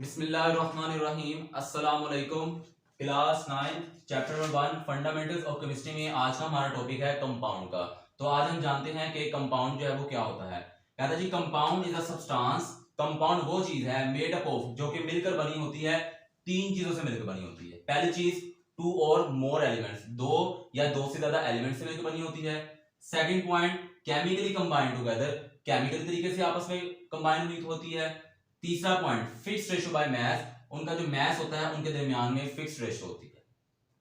बिस्मिल्लाहिर्रहमानिर्रहीम अस्सलाम वालेकुम। Class 9 chapter number 1 fundamentals of chemistry में आज का हमारा टॉपिक है कंपाउंड का। तो आज हम जानते हैं कि कंपाउंड जो है वो क्या होता है। कहता है जी compound is a substance. Compound वो चीज है मेड अप ऑफ जो कि मिलकर बनी होती है, तीन चीजों से मिलकर बनी होती है। पहली चीज टू और मोर एलिमेंट्स, दो या दो से ज्यादा एलिमेंट्स से मिलकर बनी होती है। Second point chemically combined together, chemical तरीके से आपस में कंबाइन हुई होती है। तीसरा point fix ratio by mass, उनका जो मास होता है उनके दरमियान में फिक्स रेशो होती है।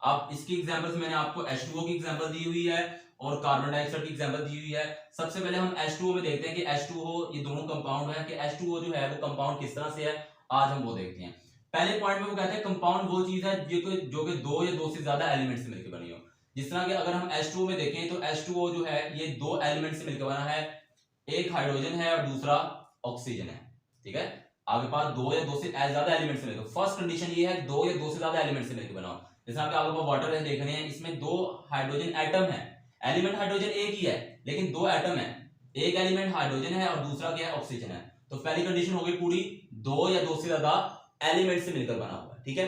अब इसकी एग्जांपल्स मैंने आपको H2O की एग्जांपल दी हुई है और कार्बन डाइऑक्साइड की एग्जांपल दी हुई है। सबसे पहले हम H2O में देखते हैं कि H2O ये दोनों कंपाउंड है कि H2O जो है वो कंपाउंड किस तरह से है, आज हम वो देखते हैं। पहले पॉइंट में वो कहते हैं कंपाउंड वो चीज है जो कि दो या दो से ज्यादा एलिमेंट से मिलकर बनी हो। जिस तरह कि अगर हम H2O में देखें तो H2O जो है ये दो एलिमेंट से मिलकर बना है, एक हाइड्रोजन है और दूसरा ऑक्सीजन है। ठीक है, आपके पास दो या दो से ज्यादा एलिमेंट से मिलकर, फर्स्ट कंडीशन ये है दो या दो से ज्यादा एलिमेंट से मिलकर बना हो। जैसे आपके पास वाटर है देख रहे हैं, इसमें दो हाइड्रोजन एटम है, एलिमेंट हाइड्रोजन एक ही है लेकिन दो एटम है, एक एलिमेंट हाइड्रोजन है और दूसरा क्या है ऑक्सीजन है। तो पहली कंडीशन हो गई पूरी, दो या दो से ज्यादा एलिमेंट से मिलकर बना हुआ है। ठीक है,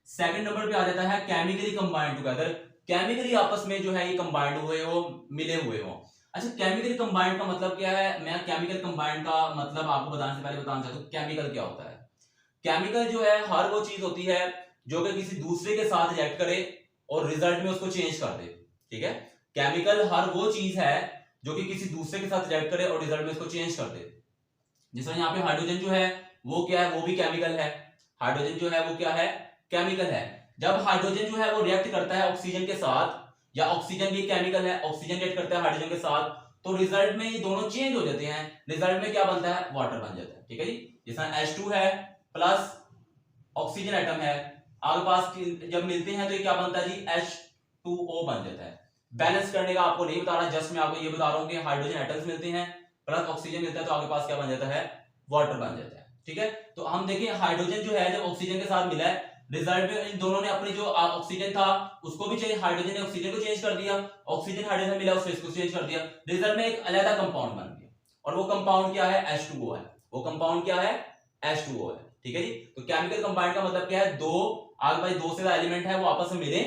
सेकंड नंबर पे आ जाता है केमिकली कंबाइंड टुगेदर, केमिकली आपस में जो है ये कंबाइंड हुए हो, मिले हुए हो। अच्छा, केमिकल कंबाइंड का मतलब क्या है? मैं केमिकल कंबाइंड का मतलब आपको बताने से पहले बताना चाहता हूँ केमिकल क्या होता है। केमिकल जो है हर वो चीज होती है जो कि किसी दूसरे के साथ रिएक्ट करे और रिजल्ट में उसको चेंज कर दे। ठीक है, केमिकल हर वो चीज है जो कि किसी दूसरे के साथ रिएक्ट करे और रिजल्ट में उसको चेंज कर दे। जैसे यहाँ पे हाइड्रोजन जो है वो क्या है, वो भी केमिकल है। हाइड्रोजन जो है वो क्या है, केमिकल है। जब हाइड्रोजन जो है वो रिएक्ट करता है ऑक्सीजन के साथ, या ऑक्सीजन भी केमिकल है, ऑक्सीजन रिएक्ट करता है हाइड्रोजन के साथ, तो रिजल्ट में ये दोनों चेंज हो जाते हैं। रिजल्ट में क्या बनता है, वाटर बन जाता है। ठीक है जी, जैसा H2 है प्लस ऑक्सीजन एटम है, आपके पास जब मिलते हैं तो ये क्या बनता है जी, H2O बन जाता है। बैलेंस करने का आपको नहीं बता रहा, जस्ट मैं आपको ये बता रहा हूं कि हाइड्रोजन एटम्स मिलते हैं प्लस ऑक्सीजन मिलता है तो आपके पास क्या बन जाता है, वाटर बन जाता है। ठीक है, तो हम देखिए हाइड्रोजन जो है जब ऑक्सीजन के साथ मिला है, रिजल्ट में इन दोनों ने अपनी जो ऑक्सीजन था उसको भी चेंज, हाइड्रोजन ने ऑक्सीजन को चेंज कर दिया, ऑक्सीजन हाइड्रोजन मिला उसने इसको चेंज कर दिया, रिजल्ट में एक अलग कंपाउंड बन गया। और वो कंपाउंड क्या है, H2O है। वो कंपाउंड क्या है, H2O है। ठीक है जी, तो केमिकल कंपाउंड का मतलब क्या है, दो आगे पास दो से ज्यादा एलिमेंट है वो आपस में मिले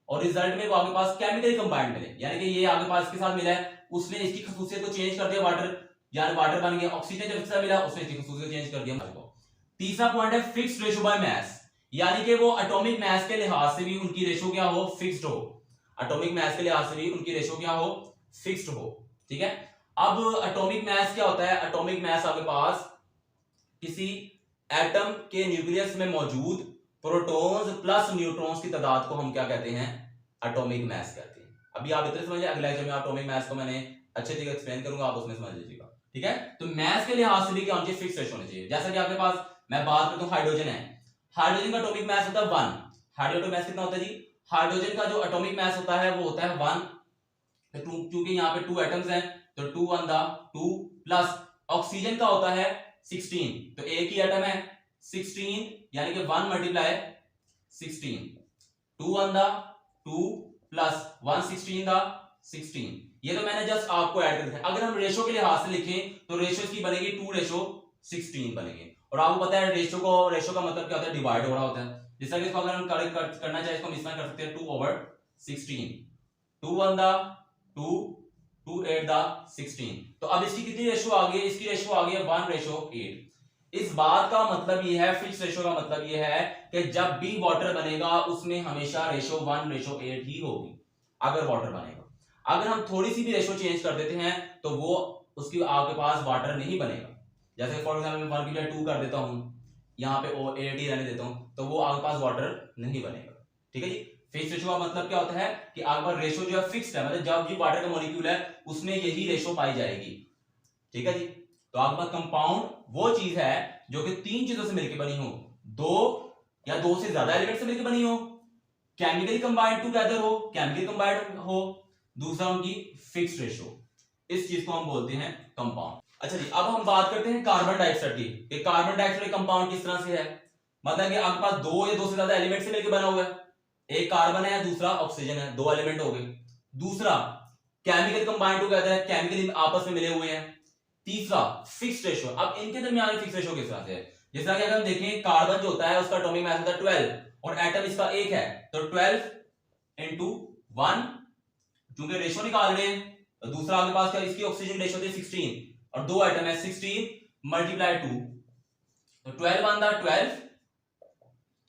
और रिजल्ट में वो आपके पास केमिकल कंपाउंड मिले, यानी कि ये आगे पास इसके साथ मिला है, उसने इसकी खसूसियत को चेंज कर दिया, वाटर यानी वाटर बन गया। ऑक्सीजन जब इसके साथ मिला उसने इसकी खसूसियत को चेंज कर दिया। तीसरा पॉइंट है फिक्स्ड रेशो बाय मास, यानी कि वो एटॉमिक मास के लिहाज से भी उनकी रेशो क्या हो, फिक्स्ड हो। एटॉमिक मास के लिहाज से भी उनकी रेशो क्या हो, फिक्स्ड हो। ठीक है, अब एटॉमिक मास क्या होता है, एटॉमिक मास आपके पास किसी एटम के न्यूक्लियस में मौजूद प्रोटॉन्स प्लस न्यूट्रॉन्स की तादाद को हम क्या कहते हैं, एटॉमिक मास कहते हैं। अभी आप इतने समझिए, अगले लेक्चर में एटॉमिक मास को मैंने अच्छे तरीके एक्सप्लेन करूंगा, आप उसमें समझ लीजिएगा। ठीक है, तो मास के लिहाज से भी क्या होना चाहिए, फिक्स रेशो होनी चाहिए। जैसा कि आपके पास मैं बात करता हूं हाइड्रोजन है, हाइड्रोजन का एटॉमिक मास होता है 1। हाइड्रोजन मास कितना होता है जी, हाइड्रोजन का जो एटॉमिक मास होता है वो होता है 1। क्योंकि यहाँ पे 2 एटम्स हैं तो 2 1 द 2 प्लस ऑक्सीजन का होता है 16, तो एक ही एटम है 16, यानी कि 1 मल्टीप्लाई 16, 2 1 द 2 प्लस 1 16 द 16। ये तो मैंने जस्ट आपको ऐड कर दिया। अगर हम रेशो के लिहाज से लिखें तो रेशो इसकी बनेगी 2:16 बनेगी। और आपको पता है रेशो का मतलब क्या होता है, डिवाइड हो रहा होता है। जैसा कि इसको अगर हम करना चाहे इसको हम इसमें कर सकते हैं 2/16, 2 1 द 2 2 8 द 16। तो अब इसकी कितनी रेशो आ गई, इसकी रेशो आ गई है 1:8। इस बात का मतलब ये है, फिक्स रेशो का मतलब ये है कि जब भी वाटर बनेगा उसमें हमेशा रेशो 1:8 ही होगी अगर वाटर बनेगा। अगर हम थोड़ी सी भी रेशो चेंज कर देते हैं तो वो उसकी आपके पास वाटर नहीं बनेगा। जैसे फॉर एग्जांपल मैं 1 की जगह 2 कर देता हूं, यहाँ पे 8 ही रहने देता हूं, तो वो आपके पास वाटर नहीं बनेगा। ठीक है जी, फिक्स रेशो का मतलब क्या होता है कि आपके पास रेशो जो है फिक्स्ड है, मतलब जब भी वाटर का मॉलिक्यूल है उसमें यही रेशो पाई जाएगी। ठीक है जी, तो आपके पास कंपाउंड वो चीज है जो कि तीन चीजों से मिलकर बनी हो, दो या दो से ज्यादा एलिमेंट से मिलकर बनी हो, केमिकली कंबाइंड टुगेदर हो, केमिकली कंबाइंड हो, दूसरा उनकी फिक्स्ड रेशो, इस चीज को हम बोलते हैं कंपाउंड। अच्छा जी, अब हम बात करते हैं कार्बन डाइऑक्साइड की कि कार्बन डाइऑक्साइड कंपाउंड किस तरह से है। मतलब कि आपके पास दो या दो से ज्यादा एलिमेंट से मिलकर बना हुआ है, एक कार्बन है दूसरा ऑक्सीजन है, दो एलिमेंट हो गए। दूसरा केमिकल कंबाइंड टुगेदर है, केमिकल आपस में मिले हुए हैं। तीसरा फिक्स्ड रेशो, अब इनके दरमियान फिक्स रेशो किस तरह से है, जैसा कि अगर हम देखें कार्बन जो होता है उसका एटॉमिक मास होता है 12 और एटम इसका एक है, तो 12 इंटू 1, क्योंकि रेशो निकाल रहे हैं, तो दूसरा आपके पास क्या, इसकी ऑक्सीजन रेशो होती है 16 और दो एटम है 16 मल्टीप्लाई 2, तो 12 वन द 12,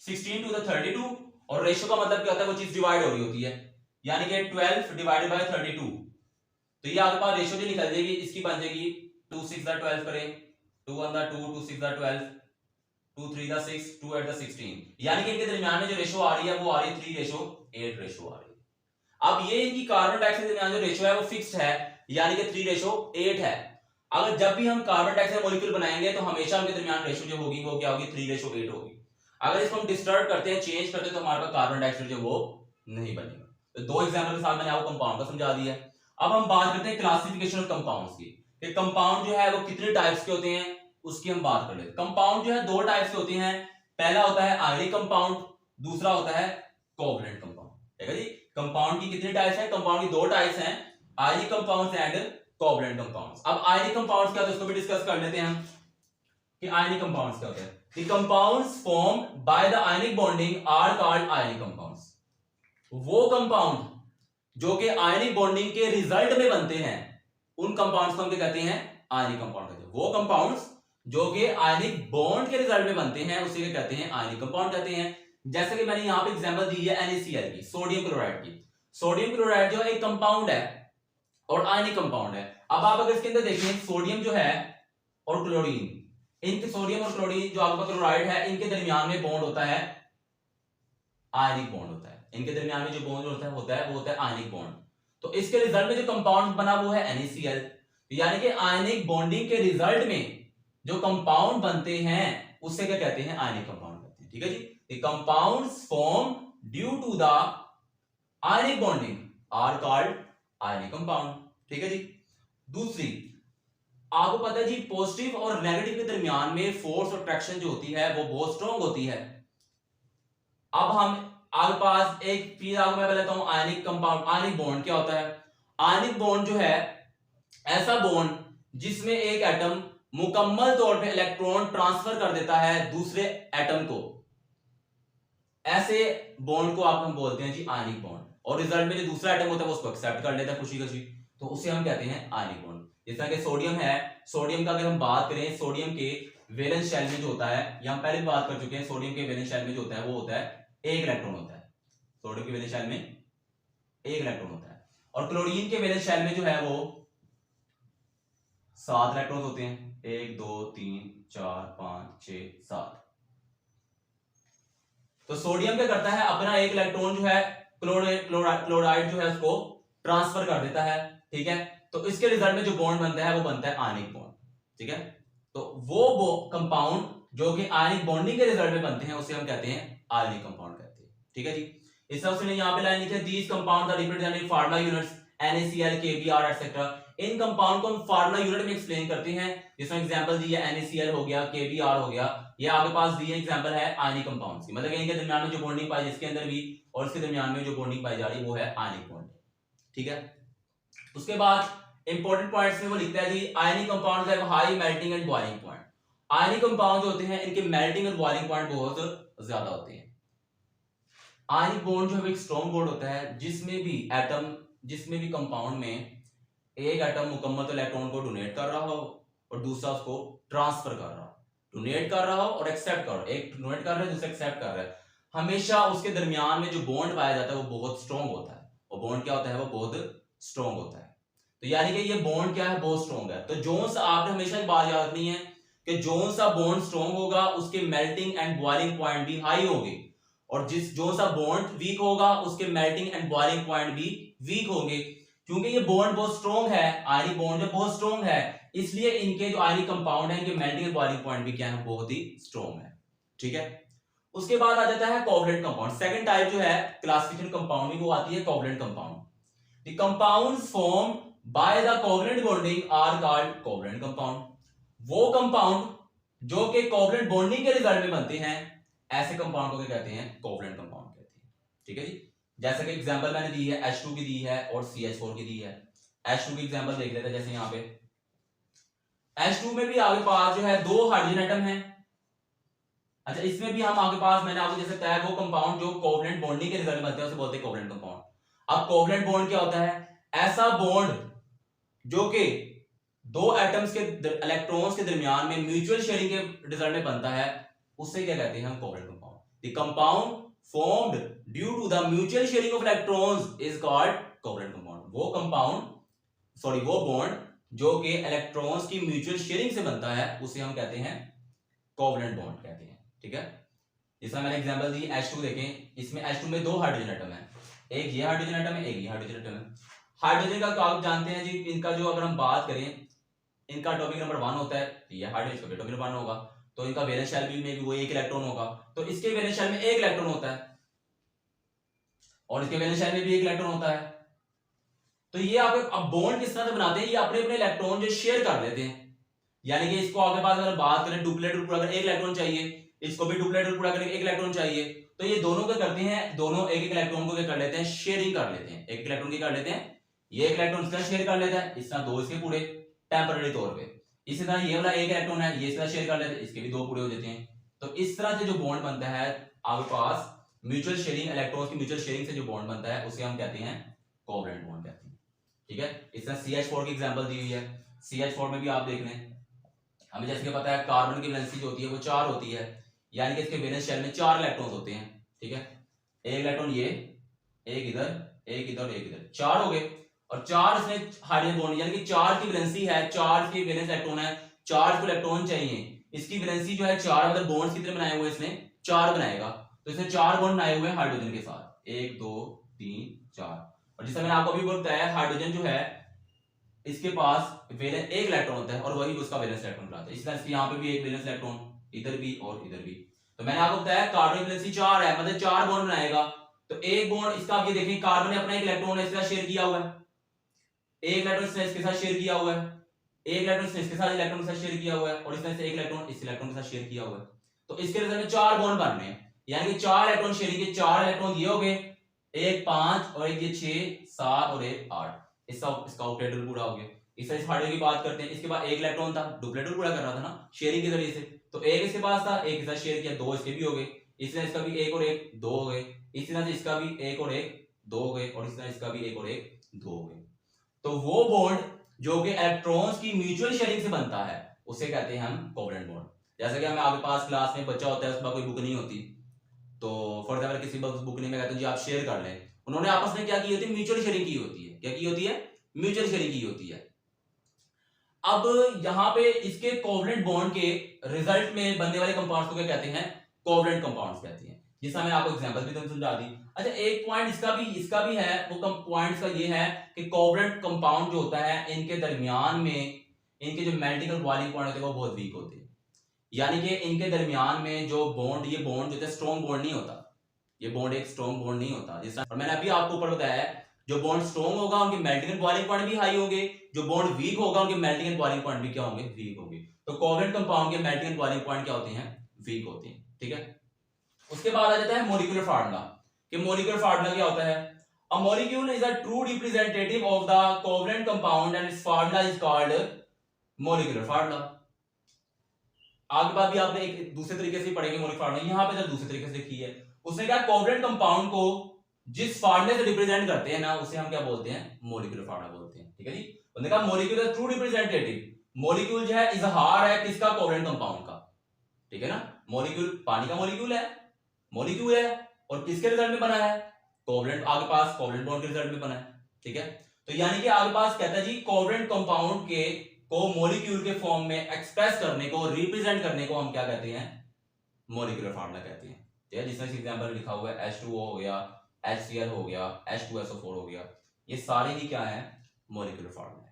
16 टू द 32 और रेशो का मतलब क्या होता है, वो चीज डिवाइड हो रही होती है, यानी कि 12 डिवाइडेड बाय 32, तो ये आपके पास रेशो जो निकल जाएगी इसकी बन जाएगी 2 6 द 12 करें, 2 1 द 2, 2 6 द 12, 2 3 द 6, 2 8 द 16, यानी कि इनके दरमियान में जो रेशो आ रही है वो आ रही है 3:8 रेशो आ रही है। अब ये इनकी कार्बन डाइऑक्साइड के दरमियान जो रेशो है वो फिक्स्ड है, यानी कि 3:8 है। अगर जब भी हम कार्बन डाइऑक्साइड मॉलिक्यूल बनाएंगे तो हमेशा उनके दरमियान रेशो जो होगी वो क्या होगी, 3:8 होगी। अगर इसको हम डिस्टर्ब करते हैं, चेंज करते हैं, तो हमारे पास कार्बन डाइऑक्साइड जो वो नहीं बनेगा। तो दो एग्जांपल के साथ मैंने आपको कंपाउंड का समझा दिया। अब हम बात करते हैं क्लासिफिकेशन ऑफ कंपाउंड्स की, कि कंपाउंड जो है वो कितने टाइप्स के होते हैं, उसकी हम बात कर लेते हैं। कंपाउंड जो है दो टाइप्स के होते हैं, पहला होता है आयनिक कंपाउंड, दूसरा होता है कोवलेंट कंपाउंड। ठीक है जी, कंपाउंड की कितनी टाइप्स हैं, कंपाउंड की दो टाइप्स हैं, ionic compounds and covalent compounds. अब आयनिक कंपाउंड्स क्या होते हैं उसको भी डिस्कस कर लेते हैं हम, कि आयनिक कंपाउंड्स क्या होते हैं। The compounds formed by the ionic bonding are called ionic compounds. वो कंपाउंड जो कि आयनिक बॉन्डिंग के रिजल्ट में बनते हैं उन कंपाउंड्स को हम क्या कहते हैं, आयनिक कंपाउंड कहते हैं। वो कंपाउंड्स जो कि आयनिक बॉन्ड के रिजल्ट में बनते हैं उसे क्या कहते हैं, आयनिक कंपाउंड कहते हैं। जैसे कि मैंने यहां पे एग्जांपल दी है NaCl की, सोडियम क्लोराइड की। सोडियम क्लोराइड जो एक कंपाउंड है और आयनिक कंपाउंड है। अब आप अगर इसके अंदर देखें, सोडियम जो है और क्लोरीन, इनके सोडियम और क्लोरीन जो आपका क्लोराइड है, इनके दरमियान में बॉन्ड होता है आयनिक बॉन्ड होता है। इनके दरमियान में जो बॉन्ड होता है वो होता है आयनिक बॉन्ड। तो इसके रिजल्ट में जो कंपाउंड बना वो है NaCl, यानी कि आयनिक बॉन्डिंग के रिजल्ट में जो कंपाउंड बनते हैं उससे क्या कहते हैं, आयनिक कंपाउंड कहते हैं। ठीक है जी, the compounds form due to the ionic bonding are called ionic compound. ठीक है जी। दूसरी, आपको पता है जी पॉजिटिव और नेगेटिव के दरमियान में फोर्स और अट्रैक्शन जो होती है वो बहुत स्ट्रॉन्ग होती है। अब हम आपके पास एक फिर आपको मैं बताता हूं आयनिक कंपाउंड, आयनिक बॉन्ड क्या होता है। आयनिक बॉन्ड जो है ऐसा बॉन्ड जिसमें एक एटम मुकम्मल तौर पे इलेक्ट्रॉन ट्रांसफर कर देता है दूसरे एटम को, ऐसे बॉन्ड को आप हम बोलते हैं जी आयनिक बॉन्ड। और रिजल्ट में जो दूसरा एटम होता है वो उसको एक्सेप्ट कर लेता है खुशी खुशी, तो उसे हम कहते हैं आयनिक बॉन्ड। जैसा कि सोडियम है, सोडियम का अगर हम बात करें, सोडियम के वैलेंस शेल में जो होता है, ये हम पहले भी बात कर चुके हैं, सोडियम के वैलेंस शेल में जो होता है वो होता है एक इलेक्ट्रॉन होता है। सोडियम के वैलेंस शेल में एक इलेक्ट्रॉन होता है। और क्लोरीन के वैलेंस शेल में जो है वो 7 इलेक्ट्रॉन होते हैं, 1 2 3 4 5 6 7। तो सोडियम क्या करता है, अपना एक इलेक्ट्रॉन जो है क्लोराइड जो है उसको ट्रांसफर कर देता है। ठीक है, तो इसके रिजल्ट में जो बॉन्ड बनता है वो बनता है आयनिक बॉन्ड। ठीक है, तो वो कंपाउंड जो कि आयनिक बॉन्डिंग के रिजल्ट में बनते हैं उसे हम कहते हैं आयनिक कंपाउंड कहते हैं। ठीक है जी, इस तरह से यहां पे लाइन लिखी है, these compounds are represented formula units NaCl KBr etcetera. इन कंपाउंड को हम फार्मूला यूनिट में एक्सप्लेन करते हैं, जिसमें एग्जांपल दी है NaCl हो गया, KBr हो गया, ये आपके पास दी है एग्जांपल है आयनिक कंपाउंड्स की, मतलब इनके दरमियान में जो बॉन्डिंग पाई इसके अंदर भी और इसके दरमियान में जो बॉन्डिंग पाई जा रही है वो है आयनिक बॉन्ड। ठीक है, उसके बाद इंपॉर्टेंट पॉइंट्स में वो लिखता है जी ionic compounds have high melting and boiling point. Ionic compound जो होते हैं इनके मेल्टिंग और बॉइलिंग पॉइंट बहुत ज्यादा होते हैं। आयनिक बॉन्ड जो है एक स्ट्रॉन्ग बॉन्ड होता है जिसमें भी एटम, जिसमें भी कंपाउंड में एक एटम मुकम्मल तो इलेक्ट्रॉन को डोनेट कर रहा हो और दूसरा उसको ट्रांसफर कर रहा हो, डोनेट कर रहा हो और एक्सेप्ट कर रहा हो, एक डोनेट कर रहा है दूसरा एक्सेप्ट कर रहा है, हमेशा उसके दरमियान में जो बॉन्ड पाया जाता है वो बहुत स्ट्रॉन्ग होता है। और बॉन्ड क्या होता है, वो बहुत स्ट्रॉन्ग होता है। तो यानी कि ये बॉन्ड क्या है, बहुत स्ट्रॉन्ग है। तो जोन सा आपने हमेशा एक बात याद रखनी है कि जोन सा बॉन्ड स्ट्रॉन्ग होगा उसके मेल्टिंग एंड बॉइलिंग पॉइंट भी हाई होंगे, और जिस जो सा बॉन्ड वीक होगा उसके मेल्टिंग एंड बॉइलिंग पॉइंट भी वीक होंगे। क्योंकि ये बॉन्ड बहुत स्ट्रॉन्ग है, आयनिक बॉन्ड जो बहुत स्ट्रॉन्ग है, इसलिए इनके जो आयनिक कंपाउंड है इनके मेल्टिंग एंड बॉइलिंग पॉइंट भी क्या है, बहुत ही स्ट्रॉन्ग है। ठीक है, उसके बाद आ जाता है कोवलेंट कंपाउंड। सेकंड टाइप जो है क्लासिफिकेशन कंपाउंड में वो आती है covalent compound. The compounds form by the covalent bonding are called covalent compound. वो कंपाउंड जो कि कोवलेंट बॉन्डिंग के रिजल्ट में बनते हैं ऐसे कंपाउंड को क्या कहते हैं, कोवलेंट कंपाउंड कहते हैं। ठीक है जी, जैसे कि एग्जांपल मैंने दी है H2 की दी है और CH4 की दी है। H2 की एग्जांपल देख लेते हैं, जैसे यहाँ पे H2 में भी आपके पास जो है 2 हाइड्रोजन एटम है अच्छा, इसमें भी हम आगे पास मैंने आपको जैसे बताया वो कंपाउंड जो कोवलेंट बॉन्डिंग के रिजल्ट में बनते हैं उसे बोलते हैं कोवलेंट कंपाउंड। अब कोवलेंट बॉन्ड क्या होता है? ऐसा बॉन्ड जो कि दो एटम्स के इलेक्ट्रॉन्स के दरमियान में म्यूचुअल शेयरिंग के रिजल्ट में बनता है, उससे क्या कहते हैं हम? Covalent compound. The compound formed due to the mutual sharing of electrons is called covalent compound. वो कंपाउंड सॉरी वो बॉन्ड जो कि इलेक्ट्रॉन्स की म्यूचुअल शेयरिंग से बनता है उसे हम कहते हैं कोवलेंट बॉन्ड कहते हैं। ठीक है, जैसा मैंने एग्जांपल दी H2 देखें, इसमें H2 में दो हाइड्रोजन एटम है, एक ये हाइड्रोजन एटम है, एक ये हाइड्रोजन एटम है। हाइड्रोजन का तो आप जानते हैं जी, इनका जो अगर हम बात करें, इनका एटॉमिक नंबर 1 होता है, तो ये हाइड्रोजन का एटॉमिक नंबर 1 होगा, तो इनका वैलेंस शेल में भी वो एक इलेक्ट्रॉन होगा, तो इसके वैलेंस शेल में एक इलेक्ट्रॉन होता है और इसके वैलेंस शेल में भी एक इलेक्ट्रॉन होता है। तो ये आप अब बॉन्ड किस तरह से बनाते हैं? ये अपने अपने इलेक्ट्रॉन जो शेयर कर लेते हैं, यानी कि इसको आगे पास अगर बात करें डुप्लेट रूल पूरा एक इलेक्ट्रॉन चाहिए, इसको भी डुप्लेट रूल पूरा करके एक इलेक्ट्रॉन चाहिए, तो ये दोनों क्या करते हैं? दोनों एक एक इलेक्ट्रॉन को क्या कर लेते हैं? शेयरिंग कर लेते हैं। एक इलेक्ट्रॉन की कर लेते हैं, ये एक इलेक्ट्रॉन इसका शेयर कर लेता है, इस तरह दो इसके पूरे टेम्पररी तौर पे। इसी तरह ये वाला एक इलेक्ट्रॉन है, ये इसका शेयर कर लेते हैं, इसके भी दो पूरे हो जाते हैं। तो इस तरह से जो बॉन्ड बनता है आपके पास म्यूचुअल शेयरिंग, इलेक्ट्रॉन्स की म्यूचुअल शेयरिंग से जो बॉन्ड बनता है उसे हम कहते हैं कोवलेंट बॉन्ड कहते हैं। ठीक है, इस तरह CH4 की एग्जांपल दी हुई है। CH4 में भी आप देख लें, हमें जैसे कि पता है कार्बन की वैलेंसी जो होती है वो 4 होती है, यानी कि इसके वैलेंस शेल में 4 इलेक्ट्रॉन्स होते हैं। ठीक है, एक इलेक्ट्रॉन ये, एक इधर, एक इधर, एक इधर, 4 हो गए। और 4 इसमें हाइड्रोजन बॉन्ड, यानी कि 4 की वैलेंसी है, 4 की वैलेंस इलेक्ट्रॉन है, 4 को इलेक्ट्रॉन चाहिए, इसकी वैलेंसी जो है 4, मतलब बॉन्ड्स कितने बनाए हुए इसने? 4 बनाएगा, तो इसने 4 बॉन्ड बनाए हुए हैं हाइड्रोजन के साथ, 1 2 3 4। और जैसे मैंने आपको अभी बताया हाइड्रोजन जो है इसके पास वैलेंस एक इलेक्ट्रॉन होता है और वही उसका वैलेंस इलेक्ट्रॉन बनाता है। इस तरह से यहाँ पे भी एक वैलेंस इलेक्ट्रॉन, इधर भी और इधर भी। तो मैंने आपको बताया कार्बन की वैलेंसी 4 है, मतलब 4 बॉन्ड बनाएगा, तो एक बॉन्ड इसका आप ये देखें, कार्बन ने अपना एक इलेक्ट्रॉन इसके साथ शेयर किया हुआ है, एक इलेक्ट्रॉन इसने इसके साथ शेयर किया हुआ है, एक इलेक्ट्रॉन इसने इसके साथ इलेक्ट्रॉन के साथ शेयर किया हुआ है, और इसमें से एक इलेक्ट्रॉन इस इलेक्ट्रॉन के साथ शेयर किया हुआ है। तो इसके रिजल्ट में 4 बॉन्ड बन रहे हैं, यानी कि 4 इलेक्ट्रॉन शेयरिंग के 4 इलेक्ट्रॉन ये हो गए, एक 5 और एक ये 6 7 और एक 8, इसका ऑक्टेट पूरा हो गया। इस हाइड्रोजन की बात करते हैं, इसके बाद एक इलेक्ट्रॉन था, डुप्लेट पूरा कर रहा था ना शेयरिंग के जरिए से, तो एक इसके पास था, एक इसका शेयर किया, 2 इसके भी हो गए, इस तरह इसका भी एक और एक 2 हो गए, इस तरह से इसका भी एक और एक 2 हो गए, और इस तरह इसका भी एक और एक 2 हो गए। तो वो बॉन्ड जो कि इलेक्ट्रॉन्स की म्यूचुअल शेयरिंग से बनता है उसे कहते हैं हम कोवलेंट बॉन्ड। जैसे कि हमें आपके पास क्लास में बच्चा होता है, उसके पास कोई बुक नहीं होती, तो फॉर एग्जाम्पल किसी बुक नहीं में कहते हैं जी आप शेयर कर लें, उन्होंने आपस में क्या की होती है? म्यूचुअल शेयरिंग की होती है। क्या की होती है? म्यूचुअल शेयरिंग की होती है। अब यहाँ पे इसके कोवलेंट बॉन्ड के रिजल्ट में बनने वाले कंपाउंड्स को क्या कहते हैं? कोवलेंट कंपाउंड्स कहते हैं, जिसका मैं आपको एग्जांपल भी तुमने समझा दी। अच्छा, एक पॉइंट इसका भी है, वो पॉइंट्स का ये है कि कोवलेंट कंपाउंड जो होता है इनके दरमियान में इनके जो मेल्टिंग बॉइलिंग पॉइंट होते हैं वो बहुत वीक होते हैं, यानी कि इनके दरमियान में जो बॉन्ड, ये बॉन्ड जो है स्ट्रॉन्ग बॉन्ड नहीं होता, ये बॉन्ड एक स्ट्रॉन्ग बॉन्ड नहीं होता। जैसा और मैंने अभी आपको ऊपर बताया है, जो बॉन्ड स्ट्रॉन्ग होगा उनके मेल्टिंग एंड बॉइलिंग पॉइंट भी हाई होंगे, जो बॉन्ड वीक होगा उनके मेल्टिंग एंड बॉइलिंग पॉइंट भी क्या होंगे? वीक होंगे। तो कोवलेंट कंपाउंड के मेल्टिंग एंड बॉइलिंग पॉइंट क्या होते हैं? वीक होते हैं। ठीक है, उसके बाद आ जाता है मॉलिक्यूलर फार्मूला, कि मॉलिक्यूलर फार्मूला क्या होता है? A molecule is a true representative of the covalent compound and it's formula is called molecular formula. आगे बात भी आपने एक दूसरे तरीके से पढ़ेंगे मॉलिक्यूलर फार्मूला, यहां पे जब दूसरे तरीके से लिखी है, उसने कहा कोवलेंट कंपाउंड को जिस फार्मूले से रिप्रेजेंट करते हैं ना उसे हम क्या बोलते हैं? मॉलिक्यूलर फार्मूला बोलते हैं। ठीक है जी, उन्होंने कहा molecule is true representative, molecule जो है इजहार है किसका? कोवलेंट कंपाउंड का। ठीक है ना, मॉलिक्यूल पानी का मॉलिक्यूल है और किसके रिजल्ट में बना है? कोवलेंट, आगे पास कोवलेंट बॉन्ड के रिजल्ट में बना है। ठीक है, तो यानी कि आगे पास कहता है जी कोवलेंट कंपाउंड के को मॉलिक्यूल के फॉर्म में एक्सप्रेस करने को, रिप्रेजेंट करने को हम क्या कहते हैं? मॉलिक्यूलर फार्मूला कहते हैं। ठीक है, जिसमें एग्जांपल लिखा हुआ है H2O हो गया, HCl हो गया, H2SO4 हो गया, ये सारे ही क्या है? Molecular formula.